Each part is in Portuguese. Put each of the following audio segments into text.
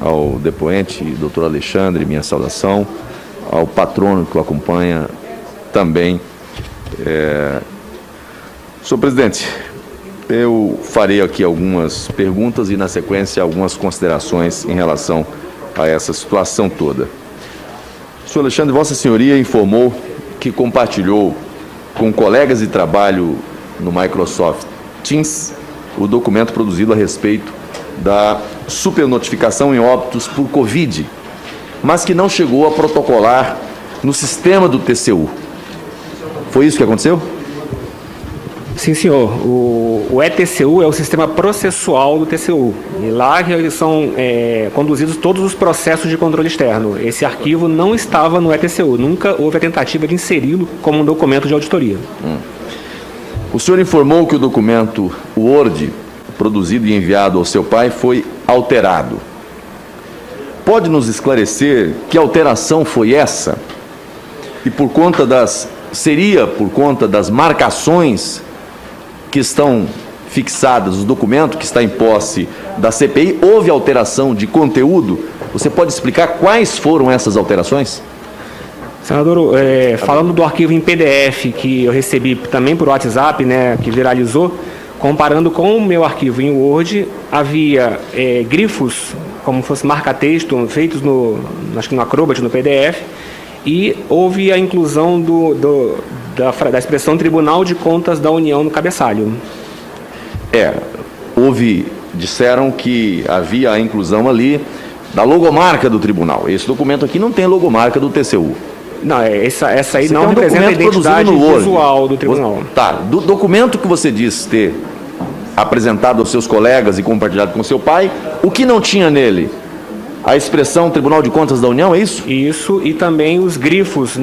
Ao depoente, doutor Alexandre, minha saudação, ao patrono que o acompanha também. Senhor presidente, eu farei aqui algumas perguntas e, na sequência, algumas considerações em relação a essa situação toda. Senhor Alexandre, Vossa Senhoria informou que compartilhou com colegas de trabalho no Microsoft Teams o documento produzido a respeito da supernotificação em óbitos por Covid, mas que não chegou a protocolar no sistema do TCU. Foi isso que aconteceu? Sim, senhor. O ETCU é o sistema processual do TCU. E lá são conduzidos todos os processos de controle externo. Esse arquivo não estava no ETCU. Nunca houve a tentativa de inseri-lo como um documento de auditoria. O senhor informou que o documento Word, produzido e enviado ao seu pai, foi alterado. Pode nos esclarecer que alteração foi essa? E seria por conta das marcações que estão fixadas, o documento que está em posse da CPI, houve alteração de conteúdo? Você pode explicar quais foram essas alterações? Senador, falando do arquivo em PDF que eu recebi também por WhatsApp, que viralizou, comparando com o meu arquivo em Word, havia grifos, como fosse marca-texto, feitos acho que no Acrobat, no PDF, e houve a inclusão da expressão Tribunal de Contas da União no cabeçalho. Disseram que havia a inclusão ali da logomarca do tribunal. Esse documento aqui não tem logomarca do TCU. Não, essa aí não representa a identidade visual do tribunal. Tá, do documento que você disse ter apresentado aos seus colegas e compartilhado com seu pai, o que não tinha nele? A expressão Tribunal de Contas da União, é isso? Isso, e também os grifos,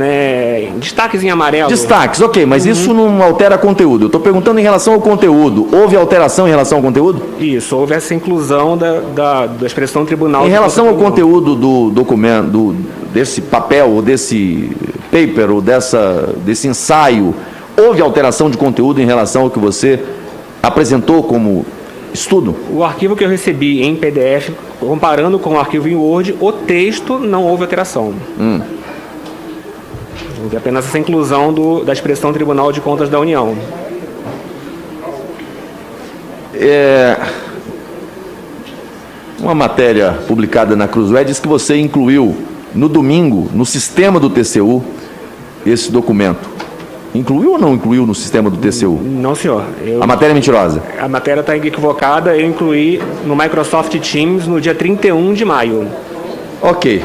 destaques em amarelo. Destaques, ok, mas isso não altera conteúdo. Eu estou perguntando em relação ao conteúdo. Houve alteração em relação ao conteúdo? Isso, houve essa inclusão da expressão Tribunal. Em relação ao conteúdo do documento, desse papel, ou desse paper, ou desse ensaio, houve alteração de conteúdo em relação ao que você apresentou como estudo? O arquivo que eu recebi em PDF, comparando com o arquivo em Word, o texto não houve alteração. Houve apenas essa inclusão da expressão Tribunal de Contas da União. Uma matéria publicada na Cruzoé diz que você incluiu no domingo, no sistema do TCU, esse documento. Incluiu ou não incluiu no sistema do TCU? Não, senhor. A matéria é mentirosa? A matéria está equivocada. Eu incluí no Microsoft Teams no dia 31 de maio. Ok.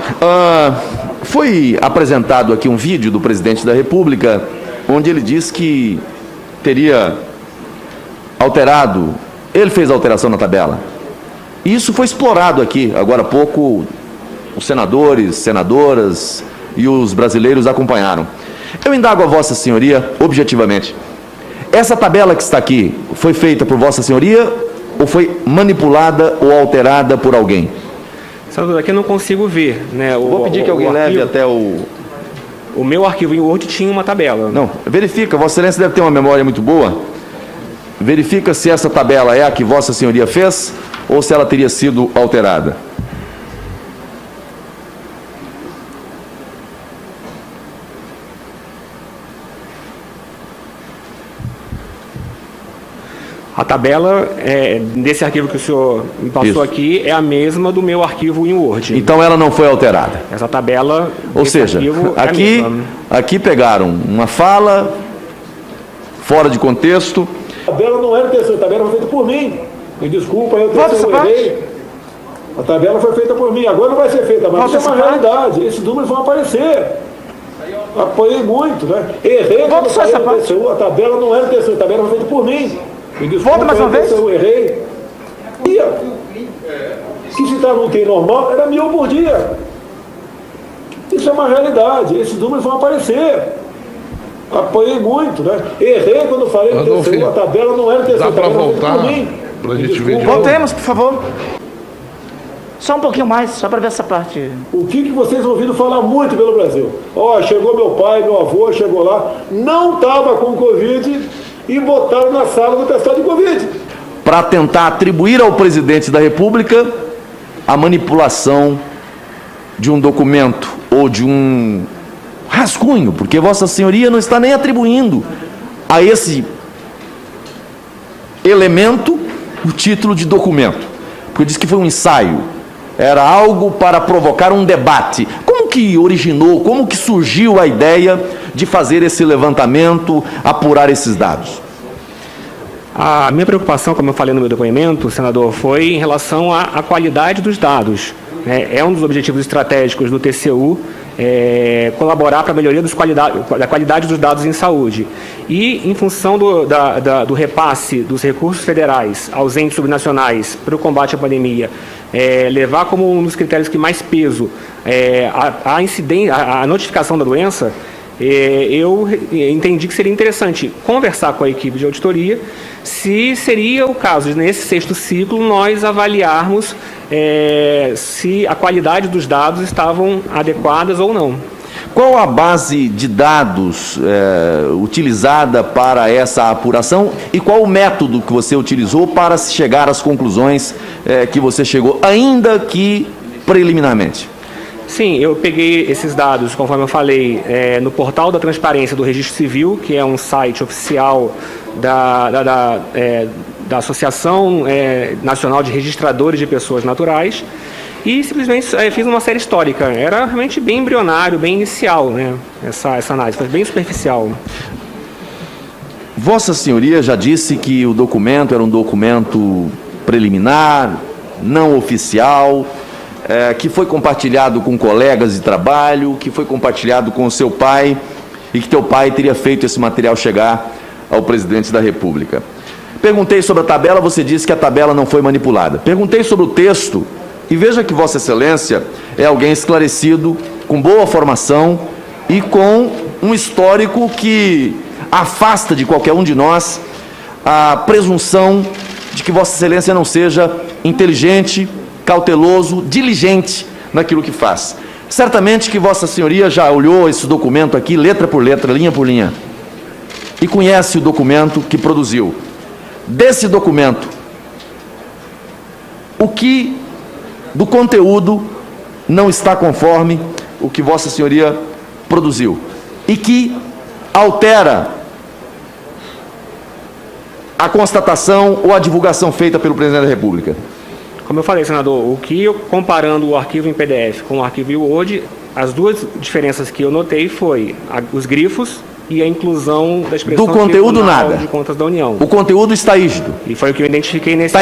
Foi apresentado aqui um vídeo do presidente da República, onde ele diz que teria alterado, ele fez a alteração na tabela. E isso foi explorado aqui, agora há pouco, os senadores, senadoras e os brasileiros acompanharam. Eu indago a Vossa Senhoria, objetivamente, essa tabela que está aqui foi feita por Vossa Senhoria ou foi manipulada ou alterada por alguém? Senador, aqui eu não consigo ver. Vou pedir que alguém leve até o... O meu arquivo em Word tinha uma tabela. Não, verifica, Vossa Excelência deve ter uma memória muito boa. Verifica se essa tabela é a que Vossa Senhoria fez ou se ela teria sido alterada. A tabela desse arquivo que o senhor me passou aqui é a mesma do meu arquivo em Word. Então ela não foi alterada. Essa tabela... Ou seja, aqui pegaram uma fala fora de contexto. A tabela não era TCU, a tabela foi feita por mim. Me desculpa, eu errei. A tabela foi feita por mim, agora não vai ser feita, mas isso é uma realidade. Esses números vão aparecer. Apoiei muito, Errei quando falei no TCU, a tabela não era TCU, a tabela foi feita por mim. Me desculpa, volta mais uma vez. Eu errei. Que se estava no TI normal, era 1.000 por dia. Isso é uma realidade, esses números vão aparecer. Apoiei muito, Errei quando falei no TCU, a tabela não era TCU, Dá a para tabela foi feita voltar por mim. para a gente ver de novo? Voltemos, por favor. Só um pouquinho mais, só para ver essa parte. O que vocês ouviram falar muito pelo Brasil? Chegou meu pai, meu avô, chegou lá, não estava com Covid e botaram na sala do testado de Covid. Para tentar atribuir ao presidente da República a manipulação de um documento ou de um rascunho, porque Vossa Senhoria não está nem atribuindo a esse elemento o título de documento, porque diz que foi um ensaio, era algo para provocar um debate. Como que originou, como que surgiu a ideia de fazer esse levantamento, apurar esses dados? A minha preocupação, como eu falei no meu depoimento, senador, foi em relação à qualidade dos dados. É um dos objetivos estratégicos do TCU, colaborar para a melhoria da qualidade dos dados em saúde. E, em função do repasse dos recursos federais aos entes subnacionais para o combate à pandemia, levar como um dos critérios que mais peso a notificação da doença, eu entendi que seria interessante conversar com a equipe de auditoria se seria o caso de, nesse 6º ciclo, nós avaliarmos se a qualidade dos dados estavam adequadas ou não. Qual a base de dados utilizada para essa apuração e qual o método que você utilizou para chegar às conclusões que você chegou, ainda que preliminarmente? Sim, eu peguei esses dados, conforme eu falei, no portal da transparência do Registro Civil, que é um site oficial da Associação Nacional de Registradores de Pessoas Naturais, e simplesmente fiz uma série histórica. Era realmente bem embrionário, bem inicial, né, essa análise, foi bem superficial. Vossa Senhoria já disse que o documento era um documento preliminar, não oficial, que foi compartilhado com colegas de trabalho, que foi compartilhado com o seu pai e que teu pai teria feito esse material chegar ao presidente da República. Perguntei sobre a tabela, você disse que a tabela não foi manipulada. Perguntei sobre o texto e veja que Vossa Excelência é alguém esclarecido, com boa formação e com um histórico que afasta de qualquer um de nós a presunção de que Vossa Excelência não seja inteligente, cauteloso, diligente naquilo que faz. Certamente que Vossa Senhoria já olhou esse documento aqui, letra por letra, linha por linha, e conhece o documento que produziu. Desse documento, o que do conteúdo não está conforme o que Vossa Senhoria produziu e que altera a constatação ou a divulgação feita pelo Presidente da República? Como eu falei, senador, comparando o arquivo em PDF com o arquivo em Word, as duas diferenças que eu notei foi os grifos e a inclusão da expressão do conteúdo nada. De Contas da União. O conteúdo está rígido. E foi o que eu identifiquei nesse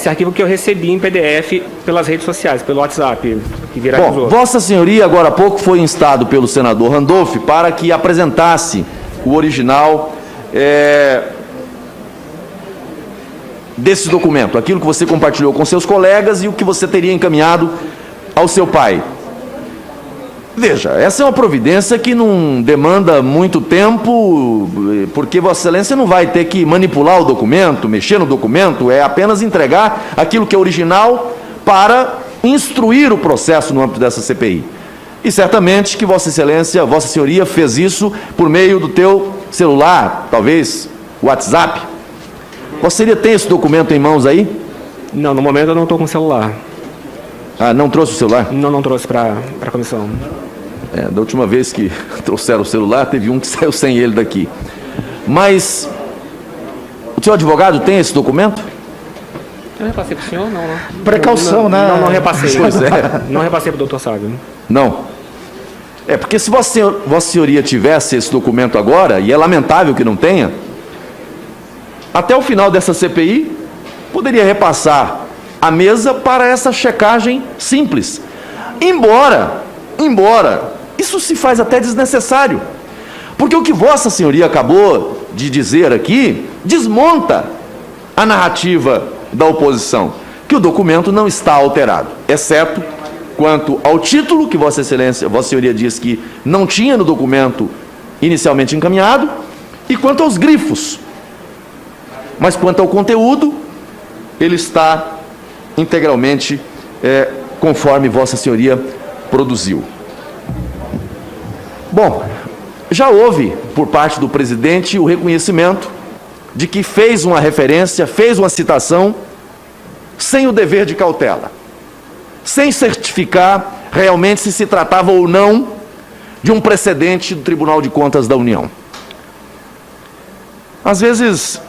arquivo que eu recebi em PDF pelas redes sociais, pelo WhatsApp, que viralizou. Bom, Vossa Senhoria, agora há pouco, foi instado pelo senador Randolph para que apresentasse o original desse documento, aquilo que você compartilhou com seus colegas e o que você teria encaminhado ao seu pai. Veja, essa é uma providência que não demanda muito tempo, porque Vossa Excelência não vai ter que manipular o documento, mexer no documento, é apenas entregar aquilo que é original para instruir o processo no âmbito dessa CPI. E certamente que Vossa Excelência, Vossa Senhoria fez isso por meio do teu celular, talvez WhatsApp. Vossa Senhoria tem esse documento em mãos aí? Não, no momento eu não estou com o celular. Ah, não trouxe o celular? Não trouxe para a comissão. Da última vez que trouxeram o celular, teve um que saiu sem ele daqui. Mas o seu advogado tem esse documento? Eu repassei para o senhor, não. Precaução, né? Não repassei. Pois é. Não repassei para o doutor Sábio. Não. Porque se Vossa Senhoria tivesse esse documento agora, e é lamentável que não tenha, até o final dessa CPI, poderia repassar a mesa para essa checagem simples. Embora, isso se faz até desnecessário. Porque o que Vossa Senhoria acabou de dizer aqui, desmonta a narrativa da oposição, que o documento não está alterado, exceto quanto ao título, que Vossa Senhoria diz que não tinha no documento inicialmente encaminhado, e quanto aos grifos. Mas quanto ao conteúdo, ele está integralmente conforme Vossa Senhoria produziu. Bom, já houve, por parte do presidente, o reconhecimento de que fez uma referência, fez uma citação, sem o dever de cautela. sem certificar realmente se tratava ou não de um precedente do Tribunal de Contas da União. Às vezes,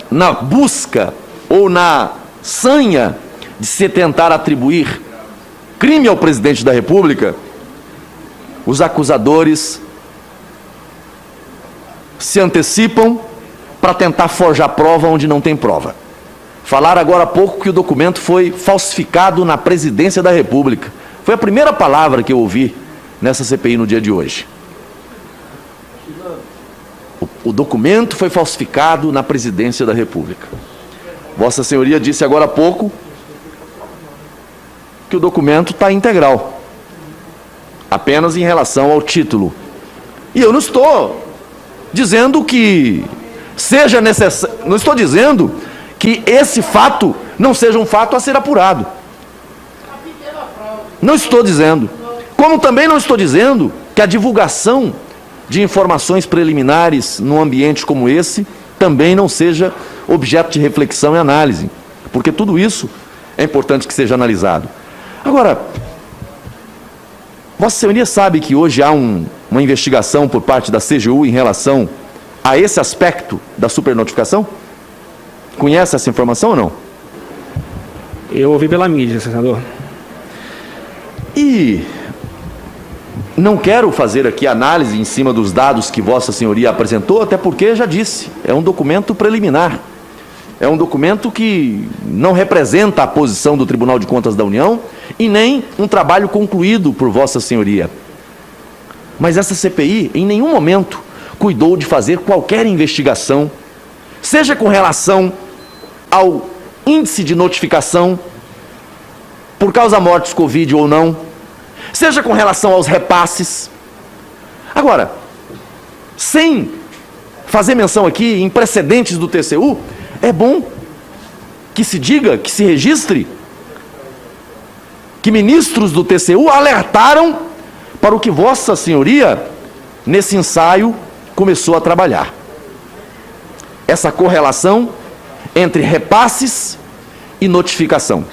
na busca ou na sanha de se tentar atribuir crime ao presidente da República, os acusadores se antecipam para tentar forjar prova onde não tem prova. Falaram agora há pouco que o documento foi falsificado na presidência da República. Foi a primeira palavra que eu ouvi nessa CPI no dia de hoje. O documento foi falsificado na presidência da República. Vossa Senhoria disse agora há pouco que o documento está integral, apenas em relação ao título. E eu não estou dizendo que seja necessário, não estou dizendo que esse fato não seja um fato a ser apurado. Não estou dizendo. Como também não estou dizendo que a divulgação de informações preliminares num ambiente como esse também não seja objeto de reflexão e análise, porque tudo isso é importante que seja analisado. Agora, Vossa Senhoria sabe que hoje há uma investigação por parte da CGU em relação a esse aspecto da supernotificação? Conhece essa informação ou não? Eu ouvi pela mídia, senador. E não quero fazer aqui análise em cima dos dados que Vossa Senhoria apresentou, até porque já disse, é um documento preliminar. É um documento que não representa a posição do Tribunal de Contas da União e nem um trabalho concluído por Vossa Senhoria. Mas essa CPI, em nenhum momento, cuidou de fazer qualquer investigação, seja com relação ao índice de notificação por causa mortes Covid ou não, seja com relação aos repasses. Agora, sem fazer menção aqui em precedentes do TCU, é bom que se diga, que se registre, que ministros do TCU alertaram para o que Vossa Senhoria, nesse ensaio, começou a trabalhar. Essa correlação entre repasses e notificação.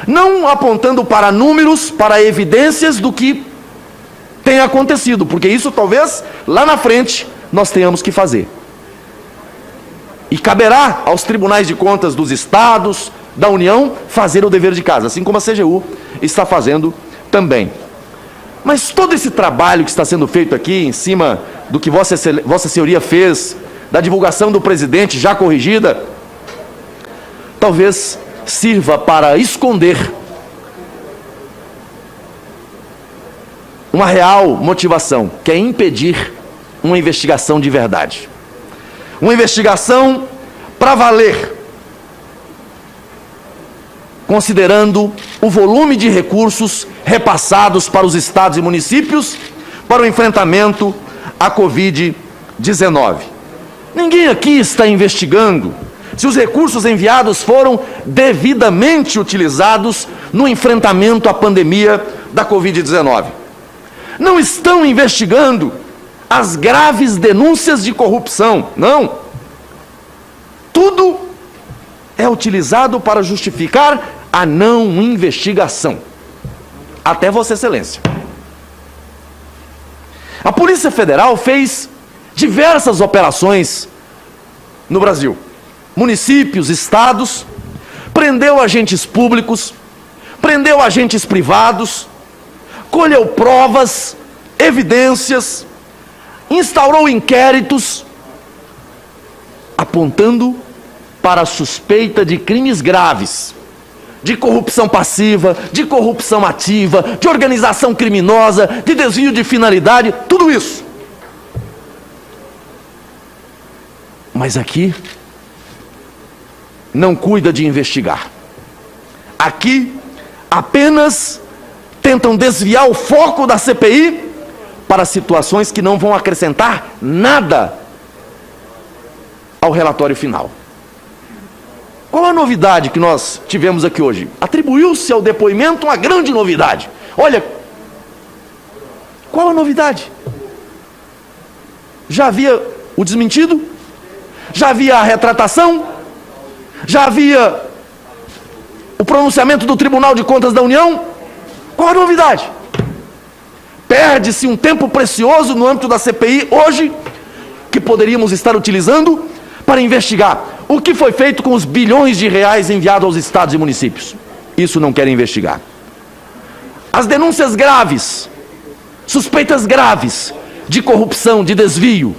Não apontando para números, para evidências do que tem acontecido, porque isso talvez lá na frente nós tenhamos que fazer. E caberá aos tribunais de contas dos estados, da União, fazer o dever de casa, assim como a CGU está fazendo também. Mas todo esse trabalho que está sendo feito aqui, em cima do que Vossa Senhoria fez, da divulgação do presidente já corrigida, talvez sirva para esconder uma real motivação, que é impedir uma investigação de verdade. Uma investigação para valer, considerando o volume de recursos repassados para os estados e municípios para o enfrentamento à Covid-19. Ninguém aqui está investigando se os recursos enviados foram devidamente utilizados no enfrentamento à pandemia da Covid-19. Não estão investigando as graves denúncias de corrupção, não. Tudo é utilizado para justificar a não investigação. Até Vossa Excelência. A Polícia Federal fez diversas operações no Brasil. Municípios, estados, prendeu agentes públicos, prendeu agentes privados, colheu provas, evidências, instaurou inquéritos, apontando para a suspeita de crimes graves, de corrupção passiva, de corrupção ativa, de organização criminosa, de desvio de finalidade, tudo isso. Mas aqui não cuida de investigar. Aqui apenas tentam desviar o foco da CPI para situações que não vão acrescentar nada ao relatório final. Qual a novidade que nós tivemos aqui hoje? Atribuiu-se ao depoimento uma grande novidade. Olha, qual a novidade? Já havia o desmentido? Já havia a retratação? Já havia o pronunciamento do Tribunal de Contas da União? Qual a novidade? Perde-se um tempo precioso no âmbito da CPI hoje, que poderíamos estar utilizando para investigar o que foi feito com os bilhões de reais enviados aos estados e municípios. Isso não querem investigar. As denúncias graves, suspeitas graves de corrupção, de desvio.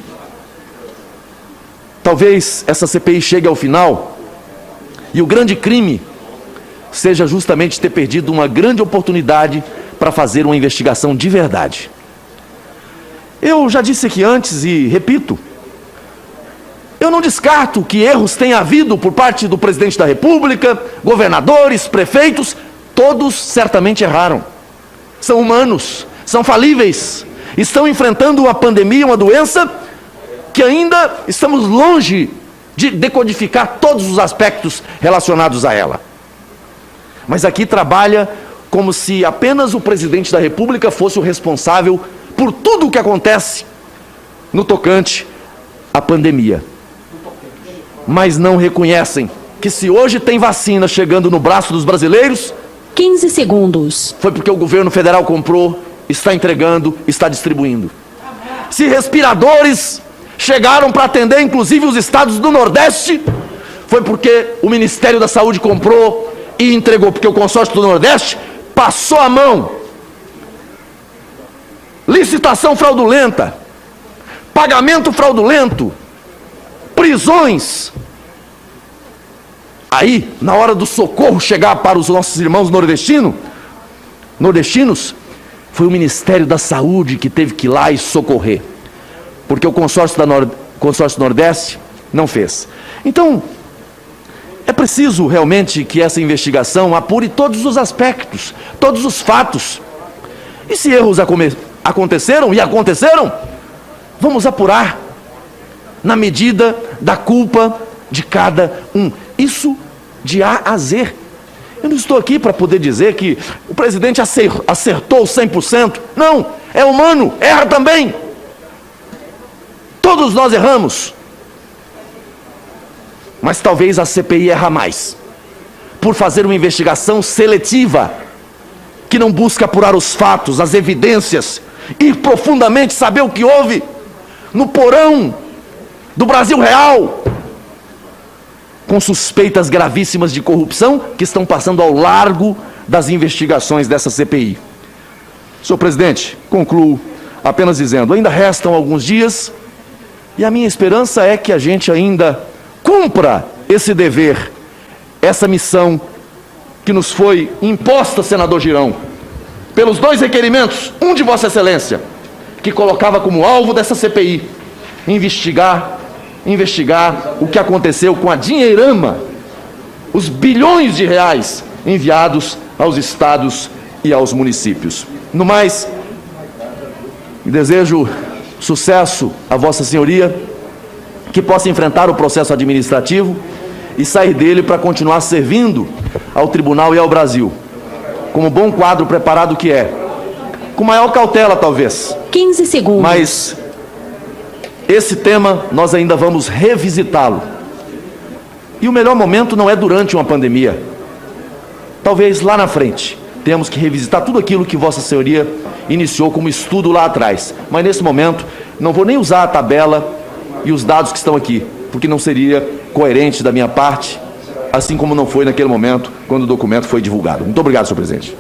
Talvez essa CPI chegue ao final e o grande crime seja justamente ter perdido uma grande oportunidade para fazer uma investigação de verdade. Eu já disse aqui antes e repito, eu não descarto que erros tenha havido por parte do presidente da República, governadores, prefeitos, todos certamente erraram. São humanos, são falíveis, estão enfrentando uma pandemia, uma doença que ainda estamos longe de decodificar todos os aspectos relacionados a ela. Mas aqui trabalha como se apenas o presidente da República fosse o responsável por tudo o que acontece no tocante à pandemia. Mas não reconhecem que se hoje tem vacina chegando no braço dos brasileiros, 15 segundos. Foi porque o governo federal comprou, está entregando, está distribuindo. Se respiradores chegaram para atender inclusive os estados do Nordeste, foi porque o Ministério da Saúde comprou e entregou, porque o consórcio do Nordeste passou a mão. Licitação fraudulenta, pagamento fraudulento, prisões. Aí, na hora do socorro chegar para os nossos irmãos nordestinos, foi o Ministério da Saúde que teve que ir lá e socorrer, porque o consórcio Nordeste não fez. Então, é preciso realmente que essa investigação apure todos os aspectos, todos os fatos. E se erros aconteceram, vamos apurar na medida da culpa de cada um. Isso de A a Z. Eu não estou aqui para poder dizer que o presidente acertou 100%. Não, é humano, erra também. Todos nós erramos. Mas talvez a CPI erra mais, por fazer uma investigação seletiva, que não busca apurar os fatos, as evidências, ir profundamente saber o que houve no porão do Brasil real, com suspeitas gravíssimas de corrupção que estão passando ao largo das investigações dessa CPI. Senhor presidente, concluo apenas dizendo, ainda restam alguns dias e a minha esperança é que a gente ainda cumpra esse dever, essa missão que nos foi imposta, senador Girão, pelos 2 requerimentos, um de Vossa Excelência, que colocava como alvo dessa CPI, investigar o que aconteceu com a dinheirama, os bilhões de reais enviados aos estados e aos municípios. No mais, desejo sucesso a Vossa Senhoria, que possa enfrentar o processo administrativo e sair dele para continuar servindo ao tribunal e ao Brasil, como bom quadro preparado que é, com maior cautela talvez. 15 segundos. Mas esse tema nós ainda vamos revisitá-lo. E o melhor momento não é durante uma pandemia. Talvez lá na frente temos que revisitar tudo aquilo que Vossa Senhoria iniciou como estudo lá atrás. Mas nesse momento não vou nem usar a tabela e os dados que estão aqui, porque não seria coerente da minha parte, assim como não foi naquele momento quando o documento foi divulgado. Muito obrigado, senhor presidente.